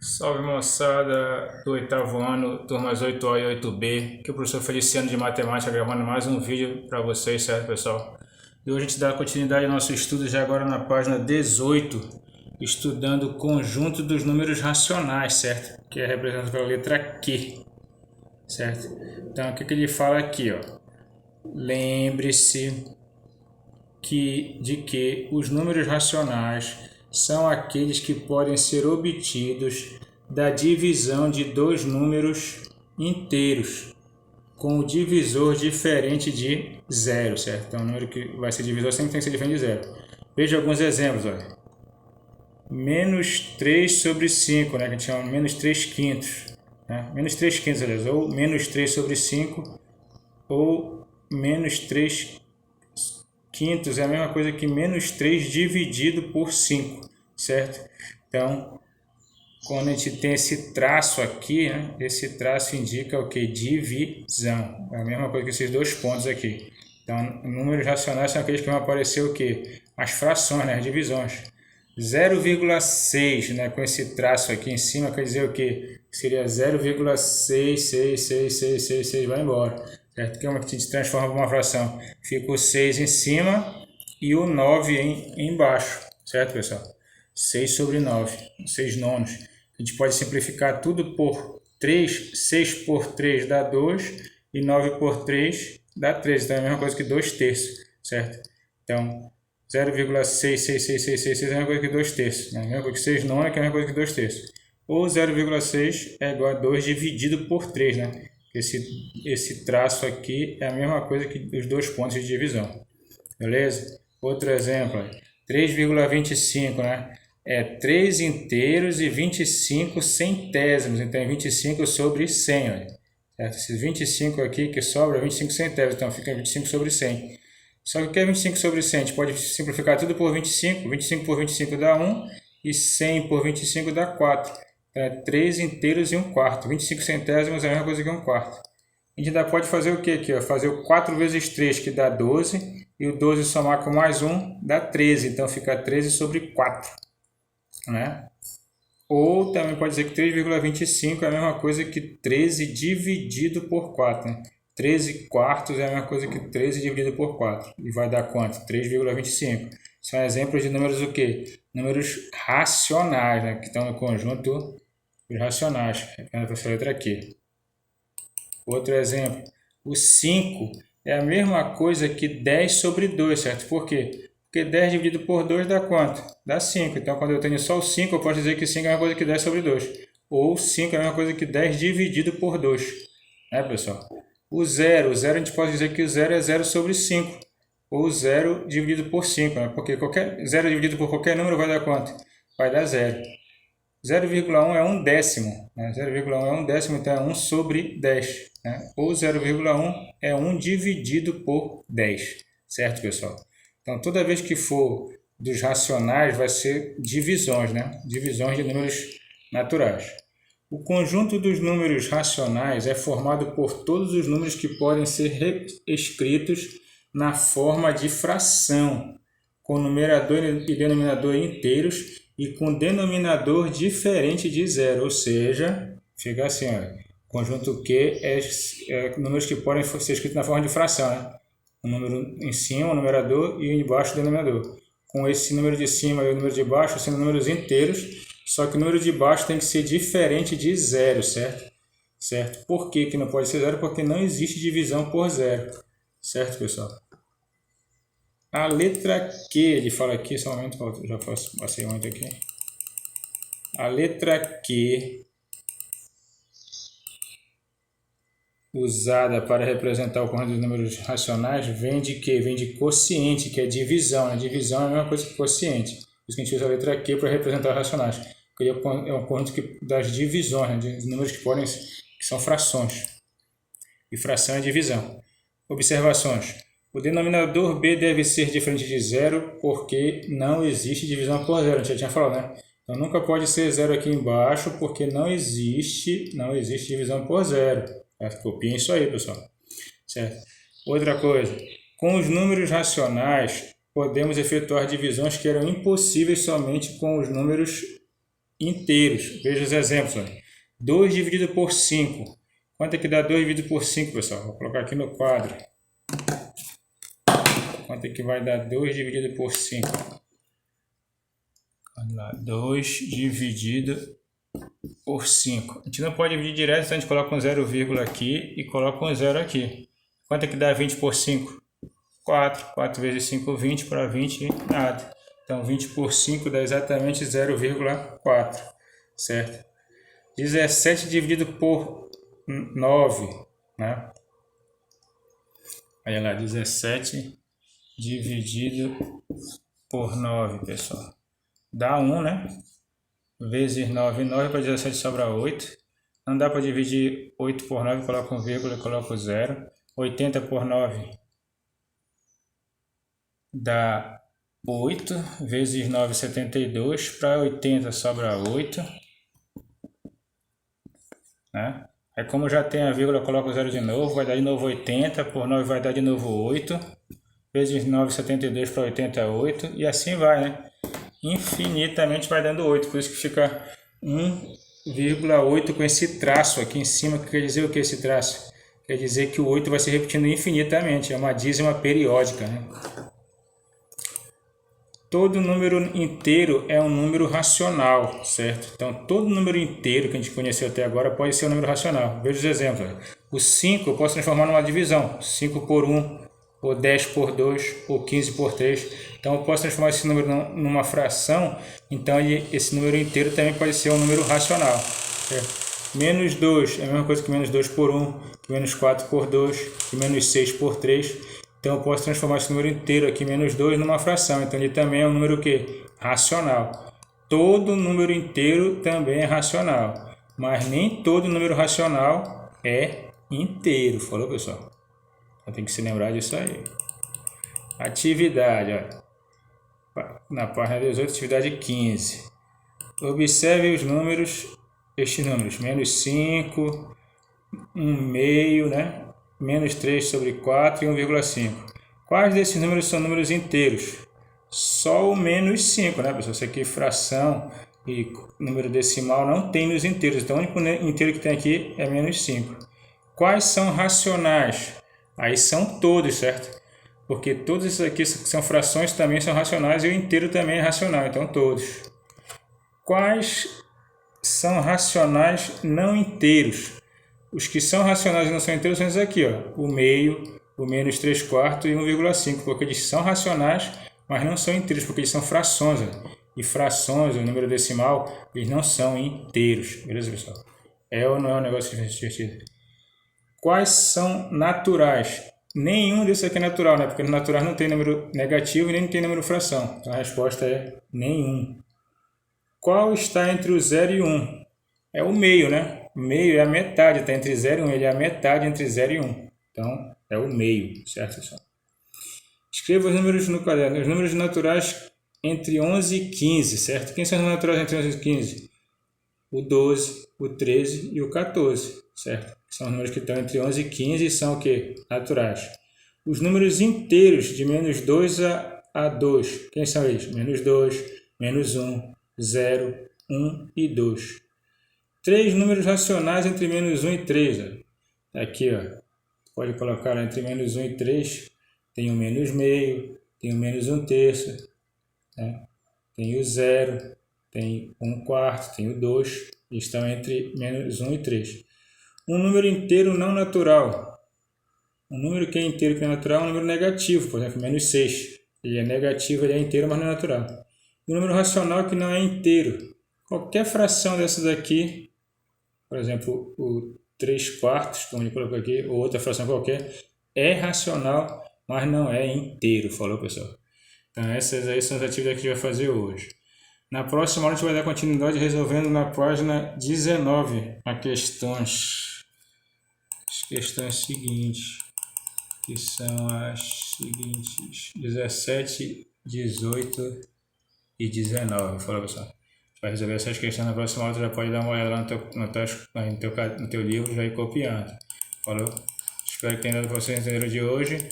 Salve moçada do oitavo ano, turmas 8A e 8B, que o professor Feliciano de Matemática gravando mais um vídeo para vocês, certo pessoal? E hoje a gente dá continuidade ao nosso estudo já agora na página 18, estudando o conjunto dos números racionais, certo? Que é representado pela letra Q, certo? Então o que ele fala aqui, ó? Lembre-se de que os números racionais são aqueles que podem ser obtidos da divisão de dois números inteiros com o divisor diferente de zero, certo? Então, o número que vai ser divisor sempre tem que ser diferente de zero. Veja alguns exemplos, olha. Menos 3 sobre 5, né, que a gente chama menos 3 quintos. Né? Menos 3 quintos, aliás, ou menos 3 sobre 5, ou menos 3 quintos é a mesma coisa que menos 3 dividido por 5, certo? Então, quando a gente tem esse traço aqui, né, esse traço indica o que? Divisão. É a mesma coisa que esses dois pontos aqui. Então, números racionais são aqueles que vão aparecer o que? As frações, né, as divisões. 0,6, né, com esse traço aqui em cima, quer dizer o que? Seria 0,66666, vai embora. Certo? Que é uma que se transforma em uma fração. Fica o 6 em cima e o 9 embaixo. Certo, pessoal? 6 sobre 9, 6 nonos. A gente pode simplificar tudo por 3. 6 por 3 dá 2 e 9 por 3 dá 13. Então é a mesma coisa que 2 terços. Certo? Então, 0,66666 é a mesma coisa que 2 terços. É a mesma coisa que 6 nonos, que é a mesma coisa que 2 terços. Ou 0,6 é igual a 2 dividido por 3, né? Esse traço aqui é a mesma coisa que os dois pontos de divisão. Beleza? Outro exemplo, 3,25, né? É 3 inteiros e 25 centésimos. Então, é 25 sobre 100, olha. Certo? Esse 25 aqui que sobra é 25 centésimos. Então, fica 25 sobre 100. Só que o que é 25 sobre 100? A gente pode simplificar tudo por 25. 25 por 25 dá 1 e 100 por 25 dá 4. Então, é 3 inteiros e 1 quarto. 25 centésimos é a mesma coisa que 1 quarto. A gente ainda pode fazer o que aqui? Ó? Fazer o 4 vezes 3, que dá 12. E o 12 somar com mais 1 dá 13. Então, fica 13 sobre 4. Né? Ou também pode dizer que 3,25 é a mesma coisa que 13 dividido por 4. Né? 13 quartos é a mesma coisa que 13 dividido por 4. E vai dar quanto? 3,25. São exemplos de números o quê? Números racionais, né? Que estão no conjunto dos racionais. Essa letra aqui. Outro exemplo. O 5 é a mesma coisa que 10 sobre 2, certo? Por quê? Porque 10 dividido por 2 dá quanto? Dá 5. Então, quando eu tenho só o 5, eu posso dizer que 5 é a mesma coisa que 10 sobre 2. Ou 5 é a mesma coisa que 10 dividido por 2. Né, pessoal? O 0 a gente pode dizer que o 0 é 0 sobre 5. Ou 0 dividido por 5. Né? Porque 0 dividido por qualquer número vai dar quanto? Vai dar 0. 0,1 é 1 décimo. Né? 0,1 é 1 décimo, então é 1 sobre 10. Né? Ou 0,1 é 1 dividido por 10. Certo, pessoal? Então, toda vez que for dos racionais, vai ser divisões, né? Divisões de números naturais. O conjunto dos números racionais é formado por todos os números que podem ser escritos na forma de fração, com numerador e denominador inteiros e com denominador diferente de zero, ou seja, fica assim, olha, conjunto Q é números que podem ser escritos na forma de fração, né? O número em cima, o numerador, e embaixo o denominador. Com esse número de cima e o número de baixo sendo números inteiros, só que o número de baixo tem que ser diferente de zero, certo? Certo? Por que não pode ser zero? Porque não existe divisão por zero. Certo, pessoal? A letra Q, ele fala aqui, só um momento, já passei muito aqui. A letra Q, usada para representar o conjunto dos números racionais, vem de quê? Vem de quociente, que é divisão. Né? Divisão é a mesma coisa que quociente. Por isso que a gente usa a letra Q para representar os racionais. Porque é um conjunto das divisões, né? De números que são frações. E fração é divisão. Observações. O denominador B deve ser diferente de zero porque não existe divisão por zero. A gente já tinha falado, né? Então nunca pode ser zero aqui embaixo porque não existe divisão por zero. Copiem isso aí, pessoal. Certo? Outra coisa. Com os números racionais, podemos efetuar divisões que eram impossíveis somente com os números inteiros. Veja os exemplos. Olha. 2 dividido por 5. Quanto é que dá 2 dividido por 5, pessoal? Vou colocar aqui no quadro. Quanto é que vai dar 2 dividido por 5? Olha lá, 2 dividido por 5. A gente não pode dividir direto, então a gente coloca um 0, aqui e coloca um 0 aqui. Quanto é que dá 20 por 5? 4. 4 vezes 5, 20. Para 20, nada. Então, 20 por 5 dá exatamente 0,4, certo? 17 dividido por 9, né? Olha lá, 17 dividido por 9, pessoal. Dá 1, né? Vezes 9, 9 para 17 sobra 8. Não dá para dividir 8 por 9, coloca um vírgula e coloca 0. 80 por 9 dá 8, vezes 9, 72. Para 80 sobra 8. Né? Aí como já tem a vírgula, coloca o 0 de novo, vai dar de novo 80, por 9 vai dar de novo 8. Vezes 9, 72 para 80 é 8. E assim vai, né? Infinitamente vai dando 8, por isso que fica 1,8 com esse traço aqui em cima. Que quer dizer o que esse traço? Quer dizer que o 8 vai se repetindo infinitamente, é uma dízima periódica, né? Todo número inteiro é um número racional, certo? Então, todo número inteiro que a gente conheceu até agora pode ser um número racional. Veja os exemplos. O 5 eu posso transformar numa divisão. 5 por 1, ou 10 por 2, ou 15 por 3. Então, eu posso transformar esse número numa fração. Então, esse número inteiro também pode ser um número racional, certo? Menos 2 é a mesma coisa que menos 2 por 1, que menos 4 por 2, que menos 6 por 3. Então, eu posso transformar esse número inteiro aqui, menos 2, numa fração. Então, ele também é um número o quê? Racional. Todo número inteiro também é racional. Mas nem todo número racional é inteiro. Falou, pessoal? Então, tem que se lembrar disso aí. Atividade, olha. Na página 18, atividade 15. Observe os números, estes números. Menos 5, 1 meio, né? Menos 3 sobre 4 e 1,5. Quais desses números são números inteiros? Só o menos 5, né, pessoal? Isso aqui, fração e número decimal, não tem nos inteiros. Então, o único inteiro que tem aqui é menos 5. Quais são racionais? Aí são todos, certo? Porque todos esses aqui que são frações também são racionais e o inteiro também é racional. Então, todos. Quais são racionais não inteiros? Os que são racionais e não são inteiros são esses aqui, ó. O meio, o menos 3 quartos e 1,5, porque eles são racionais, mas não são inteiros, porque eles são frações. Ó. E frações, o número decimal, eles não são inteiros. Beleza, pessoal? É ou não é um negócio divertido? Quais são naturais? Nenhum desses aqui é natural, né? Porque no natural não tem número negativo e nem tem número fração. Então a resposta é nenhum. Qual está entre o 0 e 1? É o meio, né? O meio é a metade, está entre 0 e 1. Ele é a metade entre 0 e 1. Então, é o meio, certo, pessoal? Escreva os números no caderno. Os números naturais entre 11 e 15, certo? Quem são os naturais entre 11 e 15? O 12, o 13 e o 14, certo? São os números que estão entre 11 e 15 e são o quê? Naturais. Os números inteiros de menos 2 a 2. Quem são eles? Menos 2, menos 1, 0, 1 e 2. 3 números racionais entre menos 1 e 3. Ó. Aqui, ó. Pode colocar entre menos 1 e 3. Tem o menos meio, tem o menos 1 terço, né? Tem o 0, tem 1 quarto, tem o 2. Estão entre menos 1 e 3. Um número inteiro não natural. Um número que é inteiro que não é natural é um número negativo. Por exemplo, menos 6. Ele é negativo, ele é inteiro, mas não é natural. Um número racional que não é inteiro. Qualquer fração dessa daqui, por exemplo, o 3 quartos, como ele colocou aqui, ou outra fração qualquer, é racional, mas não é inteiro. Falou, pessoal? Então, essas aí são as atividades que a gente vai fazer hoje. Na próxima aula, a gente vai dar continuidade resolvendo na página 19 as questões seguintes, que são as seguintes: 17, 18 e 19. Falou, pessoal? Para resolver essas questões na próxima aula, você já pode dar uma olhada lá no teu livro, já ir copiando. Falou? Espero que tenha dado para vocês entenderam de hoje.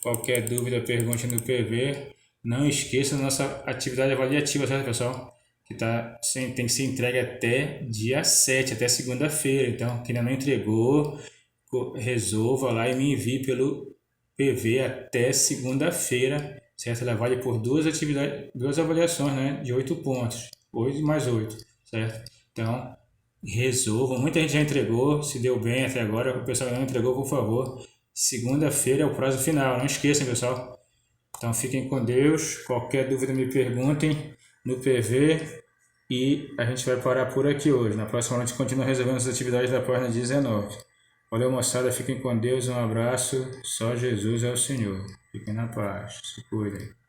Qualquer dúvida, pergunte no PV. Não esqueça da nossa atividade avaliativa, certo, pessoal? tem que ser entregue até dia 7, até segunda-feira. Então, quem ainda não entregou, resolva lá e me envie pelo PV até segunda-feira, certo? Ela vale por duas atividades, duas avaliações, né? De 8 pontos, 8 mais 8, certo? Então, resolvam. Muita gente já entregou, se deu bem até agora. O pessoal que não entregou, por favor, segunda-feira é o prazo final. Não esqueçam, pessoal. Então, fiquem com Deus. Qualquer dúvida, me perguntem no PV. E a gente vai parar por aqui hoje. Na próxima noite, continua resolvendo as atividades da página 19. Valeu, moçada. Fiquem com Deus. Um abraço. Só Jesus é o Senhor. Fiquem na paz. Se cuidem.